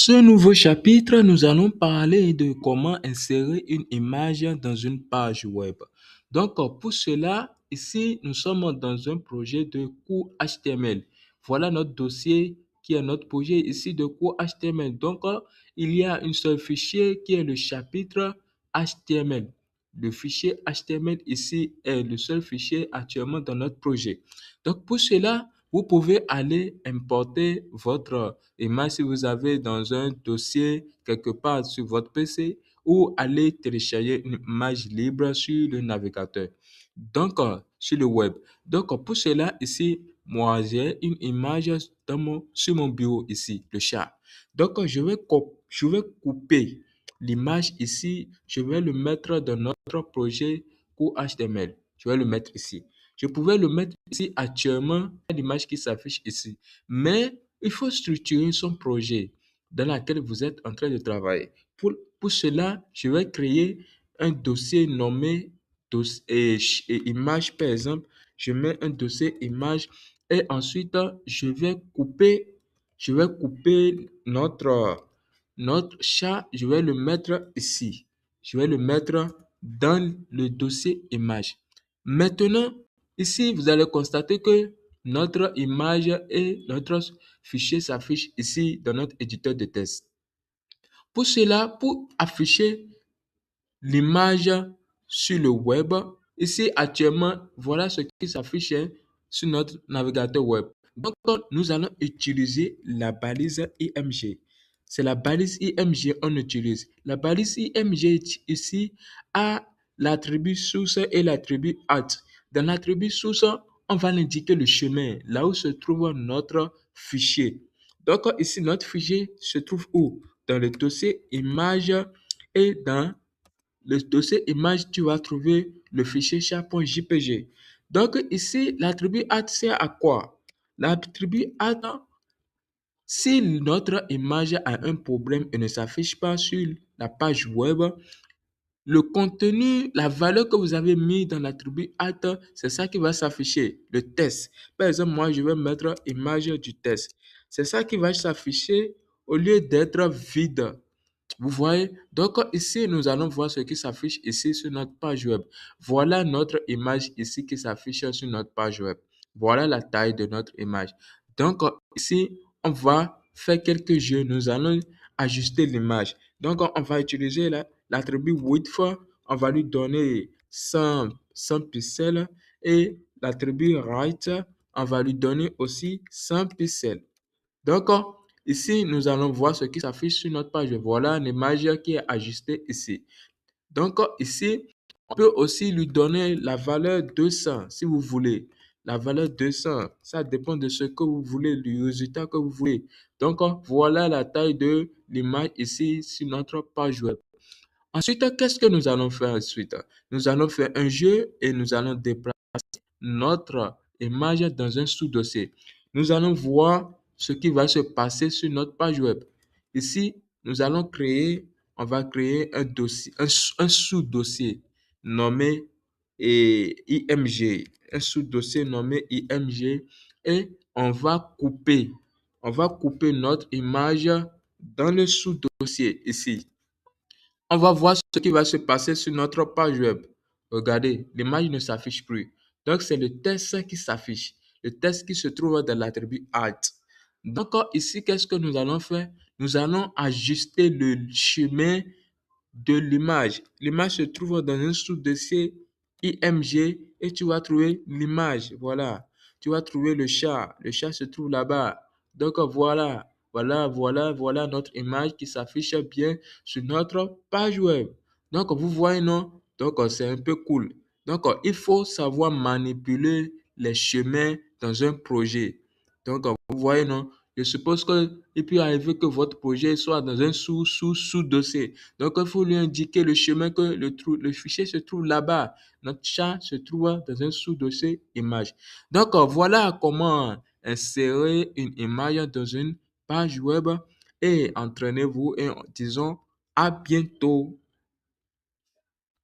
Ce nouveau chapitre, nous allons parler de comment insérer une image dans une page web. Pour cela, ici, nous sommes dans un projet de cours HTML. Voilà notre dossier qui est notre projet ici de cours HTML. Il y a un seul fichier qui est le chapitre HTML. Le fichier HTML ici est le seul fichier actuellement dans notre projet. Pour cela, vous pouvez aller importer votre image si vous avez dans un dossier quelque part sur votre PC ou aller télécharger une image libre sur le navigateur. Sur le web. Pour cela, ici, moi, j'ai une image sur mon bureau ici, le chat. Je vais couper l'image ici. Je vais le mettre dans notre projet cours HTML. Je vais le mettre ici. Je pouvais le mettre ici actuellement, l'image qui s'affiche ici. Mais il faut structurer son projet dans lequel vous êtes en train de travailler. Pour cela, je vais créer un dossier nommé image, par exemple. Je mets un dossier image et ensuite, je vais couper notre chat. Je vais le mettre ici. Je vais le mettre dans le dossier image. Maintenant, ici, vous allez constater que notre image et notre fichier s'affichent ici dans notre éditeur de test. Pour cela, pour afficher l'image sur le web, ici actuellement, voilà ce qui s'affiche sur notre navigateur web. Nous allons utiliser la balise IMG. C'est la balise IMG qu'on utilise. La balise IMG ici a l'attribut source et l'attribut alt. Dans l'attribut source, on va indiquer le chemin, là où se trouve notre fichier. Ici, notre fichier se trouve où? Dans le dossier image et dans le dossier image, tu vas trouver le fichier chat.jpg. Ici, l'attribut alt sert à quoi? L'attribut alt, si notre image a un problème et ne s'affiche pas sur la page web, le contenu, la valeur que vous avez mis dans l'attribut alt, c'est ça qui va s'afficher, le test. Par exemple, moi, je vais mettre image du test. C'est ça qui va s'afficher au lieu d'être vide. Vous voyez? Ici, nous allons voir ce qui s'affiche ici sur notre page web. Voilà notre image ici qui s'affiche sur notre page web. Voilà la taille de notre image. Ici, on va faire quelques jeux. Nous allons ajuster l'image. On va utiliser l'attribut width. On va lui donner 100 pixels et l'attribut right, on va lui donner aussi 100 pixels. Ici, nous allons voir ce qui s'affiche sur notre page. Voilà l'image qui est ajustée ici. Ici, on peut aussi lui donner la valeur 200 si vous voulez. La valeur 200, ça dépend de ce que vous voulez, du résultat que vous voulez. Voilà la taille de l'image ici sur notre page web. Ensuite, qu'est-ce que nous allons faire ensuite? Nous allons faire un jeu et nous allons déplacer notre image dans un sous-dossier. Nous allons voir ce qui va se passer sur notre page web. Ici, on va créer un dossier, un sous-dossier nommé IMG, un sous-dossier nommé IMG et on va couper notre image dans le sous-dossier ici. On va voir ce qui va se passer sur notre page web. Regardez, l'image ne s'affiche plus. C'est le test qui s'affiche. Le test qui se trouve dans l'attribut alt. Ici, qu'est-ce que nous allons faire? Nous allons ajuster le chemin de l'image. L'image se trouve dans un sous-dossier IMG et tu vas trouver l'image. Voilà. Tu vas trouver le chat. Le chat se trouve là-bas. Voilà notre image qui s'affiche bien sur notre page web. Vous voyez, non? C'est un peu cool. Il faut savoir manipuler les chemins dans un projet. Vous voyez, non? Je suppose qu'il peut arriver que votre projet soit dans un sous-dossier. Il faut lui indiquer le chemin que le fichier se trouve là-bas. Notre chat se trouve dans un sous-dossier image. Voilà comment insérer une image dans une page web et entraînez-vous et disons à bientôt.